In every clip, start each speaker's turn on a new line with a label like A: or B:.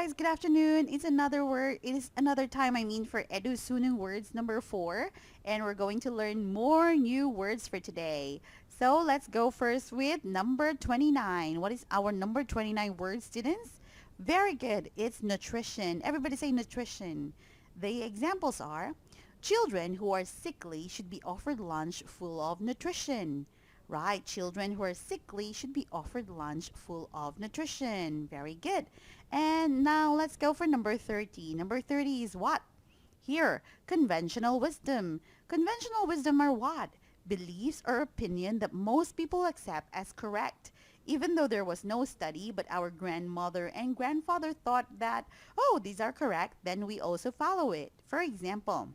A: guys, good afternoon. It is another time for EDU Soonung Words number 4, and we're going to learn more new words for today. So let's go first with number 29. What is our number 29 word, students? Very good. It's nutrition. Everybody say nutrition. The examples are: children who are sickly should be offered lunch full of nutrition. Right, children who are sickly should be offered lunch full of nutrition. Very good. And now let's go for number 30. Number 30 is what? Here, conventional wisdom. Conventional wisdom are what? Beliefs or opinion that most people accept as correct. Even though there was no study, but our grandmother and grandfather thought that, oh, these are correct, then we also follow it. For example,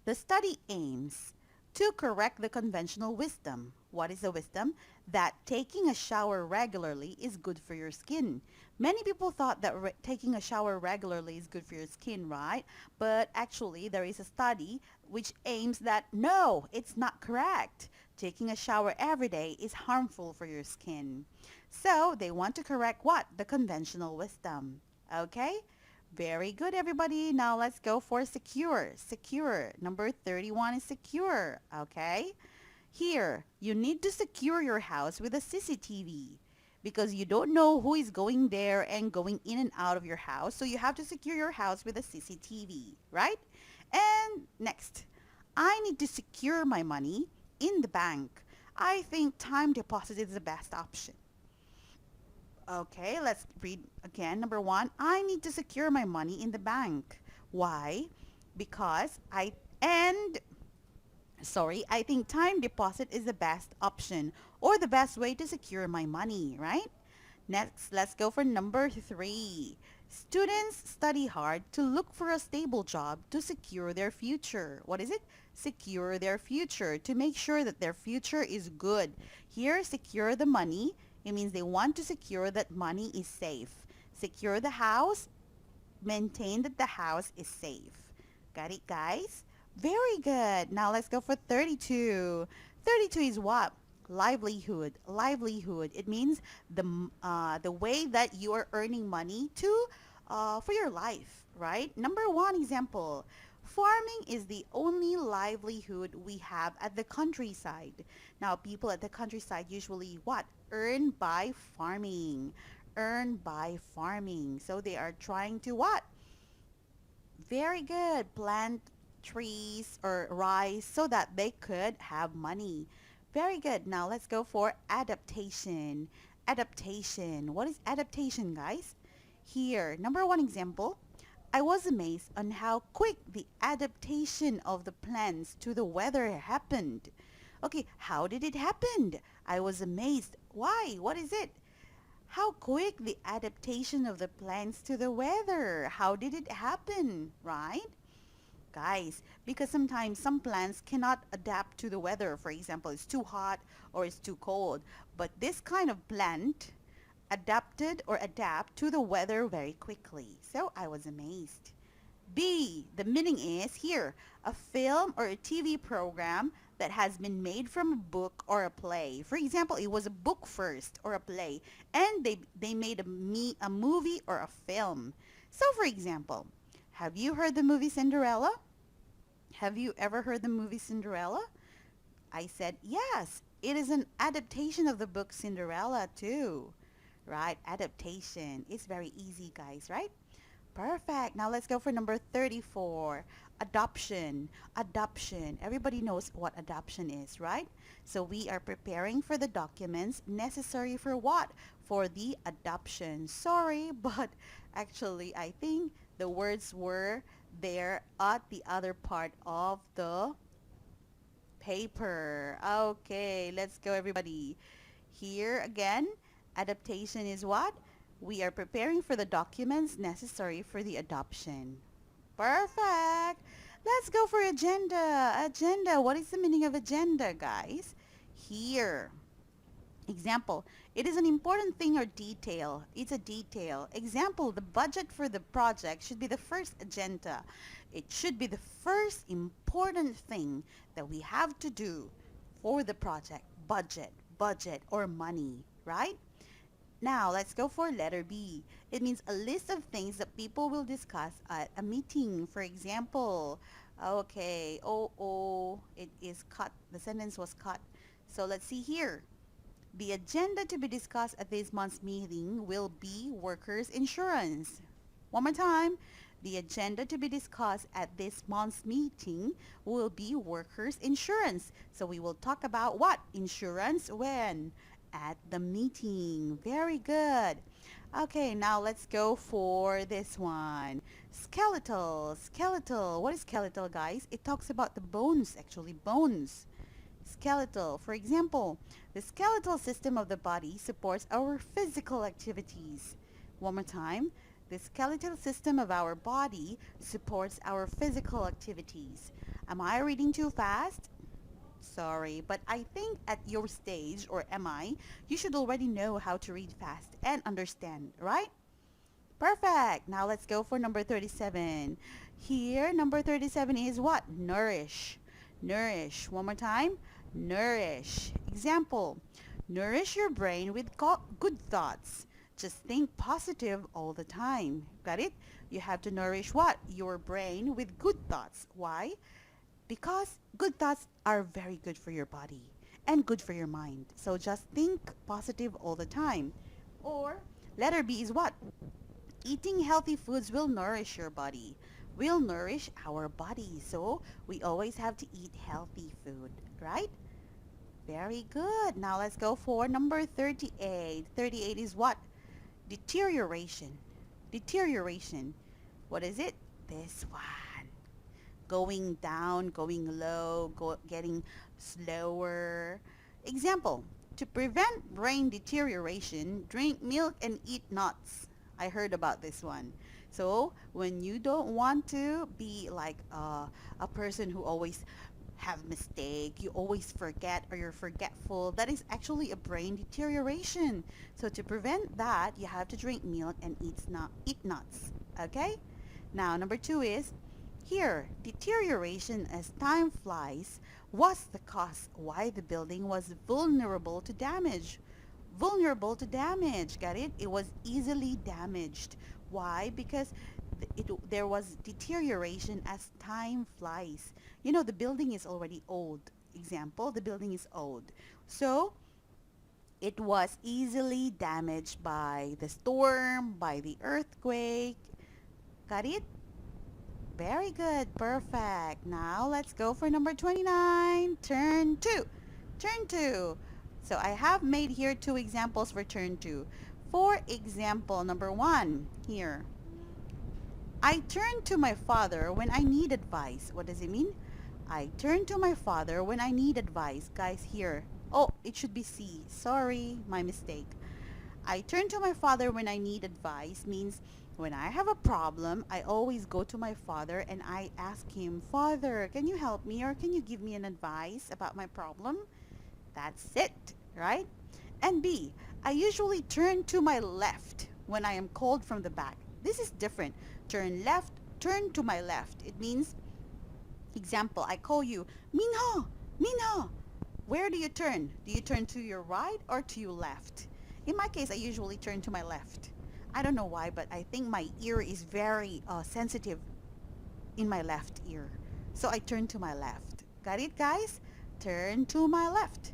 A: the study aims to correct the conventional wisdom. What is the wisdom? That taking a shower regularly is good for your skin. Many people thought that taking a shower regularly is good for your skin, right? But actually, there is a study which aims that no, it's not correct. Taking a shower every day is harmful for your skin. So they want to correct what? The conventional wisdom. Okay? Very good, everybody. Now let's go for secure. Secure. Number 31 is secure. Okay? Here, you need to secure your house with a CCTV because you don't know who is going there and going in and out of your house. So you have to secure your house with a CCTV, right? And next, I need to secure my money in the bank. I think time deposit is the best option. Okay, let's read again. Number 1, I need to secure my money in the bank. Why? Because I think time deposit is the best option or the best way to secure my money, right? Next, let's go for number 3. Students study hard to look for a stable job to secure their future. What is it? Secure their future, to make sure that their future is good. Here, secure the money. It means they want to secure that money is safe. Secure the house, maintain that the house is safe. Got it, guys? Very good. Now let's go for 32. 32 is what? Livelihood. Livelihood. It means the way that you are earning money for your life, right? Number 1 example. Farming is the only livelihood we have at the countryside. Now, people at the countryside usually what? Earn by farming. Earn by farming. So they are trying to what? Very good. Plant trees or rice so that they could have money. Very good. Now let's go for adaptation. Adaptation. What is adaptation, guys? Here, number 1 example. I was amazed on how quick the adaptation of the plants to the weather happened. Okay, how did it happen? I was amazed. Why? What is it? How quick the adaptation of the plants to the weather. How did it happen, right? Guys, because sometimes some plants cannot adapt to the weather. For example, it's too hot or it's too cold. But this kind of plant adapted or adapt to the weather very quickly. So I was amazed. B, the meaning is here, a film or a TV program that has been made from a book or a play. For example, it was a book first or a play, and they made a movie or a film. So for example, have you heard the movie Cinderella? Have you ever heard the movie Cinderella? I said yes. It is an adaptation of the book Cinderella too. Right? Adaptation. It's very easy, guys, right? Perfect. Now let's go for number 34. Adoption. Adoption. Everybody knows what adoption is, right? So we are preparing for the documents necessary for what? For the adoption. Sorry, but actually I think the words were there at the other part of the paper. Okay, let's go, everybody. Here again. Adaptation is what? We are preparing for the documents necessary for the adoption. Perfect. Let's go for agenda. Agenda. What is the meaning of agenda, guys? Here. Example. It is an important thing or detail. It's a detail. Example. The budget for the project should be the first agenda. It should be the first important thing that we have to do for the project. Budget or money, right? Now, let's go for letter B. It means a list of things that people will discuss at a meeting. For example, okay, it is cut. The sentence was cut. So let's see here. The agenda to be discussed at this month's meeting will be workers' insurance. One more time. The agenda to be discussed at this month's meeting will be workers' insurance. So we will talk about what? Insurance when? At the meeting. Very good. Okay, now let's go for this one. Skeletal. Skeletal. What is skeletal, guys? It talks about the bones, actually. Bones. Skeletal. For example, the skeletal system of the body supports our physical activities. One more time. The skeletal system of our body supports our physical activities. Am I reading too fast? Sorry, but I think at your stage, or am I, you should already know how to read fast and understand, right? Perfect. Now let's go for number 37. Here, number 37 is what? Nourish. Nourish. One more time. Nourish. Example. Nourish your brain with good thoughts. Just think positive all the time. Got it? You have to nourish what? Your brain with good thoughts. Why? Because good thoughts are very good for your body and good for your mind. So just think positive all the time. Or letter B is what? Eating healthy foods will nourish your body. Will nourish our body. So we always have to eat healthy food, right? Very good. Now let's go for number 38. 38 is what? Deterioration. Deterioration. What is it? This one. Going down, going low, getting slower. Example, to prevent brain deterioration, drink milk and eat nuts. I heard about this one. So when you don't want to be like a person who always have mistake, you always forget or you're forgetful, that is actually a brain deterioration. So to prevent that, you have to drink milk and eat nuts. Okay? Now number 2 is here, deterioration as time flies was the cause why the building was vulnerable to damage. Vulnerable to damage, got it? It was easily damaged. Why? Because there was deterioration as time flies. You know, the building is already old. Example, the building is old. So, it was easily damaged by the storm, by the earthquake. Got it? Very good. Perfect. Now, let's go for number 29. Turn 2. Turn 2. So, I have made here 2 examples for turn 2. For example, number 1, here. I turn to my father when I need advice. What does it mean? I turn to my father when I need advice. Guys, here. Oh, it should be C. Sorry, my mistake. I turn to my father when I need advice means when I have a problem, I always go to my father and I ask him, Father, can you help me or can you give me an advice about my problem? That's it, right? And B, I usually turn to my left when I am called from the back. This is different. Turn left, turn to my left. It means, example, I call you, Minho, Minho. Where do you turn? Do you turn to your right or to your left? In my case, I usually turn to my left. I don't know why, but I think my ear is very sensitive in my left ear. So I turn to my left. Got it, guys? Turn to my left.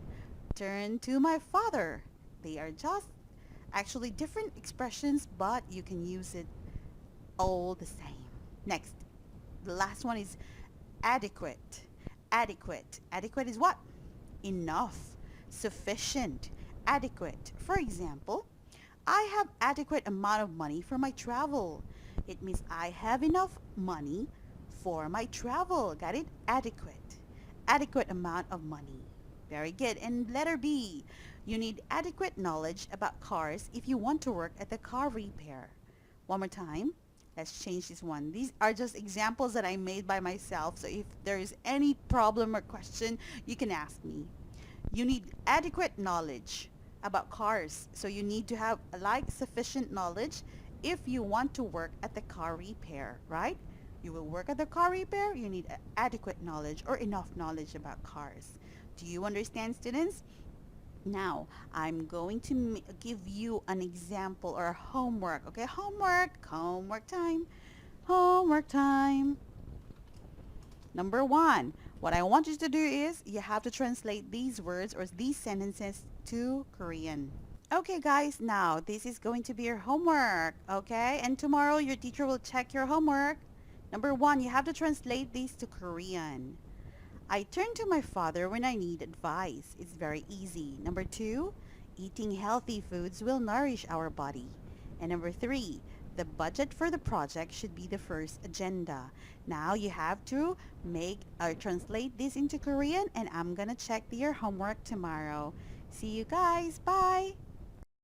A: Turn to my father. They are just actually different expressions, but you can use it all the same. Next, the last one is adequate. Adequate. Adequate is what? Enough. Sufficient. Adequate. For example, I have adequate amount of money for my travel. It means I have enough money for my travel. Got it? Adequate. Adequate amount of money. Very good. And letter B, you need adequate knowledge about cars if you want to work at the car repair. One more time. Let's change this one. These are just examples that I made by myself. So if there is any problem or question, you can ask me. You need adequate knowledge about cars. So you need to have like sufficient knowledge if you want to work at the car repair, right? You will work at the car repair, you need adequate knowledge or enough knowledge about cars. Do you understand, students? Now, I'm going to give you an example or homework. Okay, homework time, homework time. Number one, what I want you to do is you have to translate these words or these sentences to Korean. Okay guys, now this is going to be your homework, okay? And tomorrow your teacher will check your homework. Number one, you have to translate these to Korean. I turn to my father when I need advice. It's very easy. Number two, eating healthy foods will nourish our body. And number three, the budget for the project should be the first agenda. Now you have to make or translate this into Korean, and I'm gonna check your homework tomorrow. See you guys. Bye.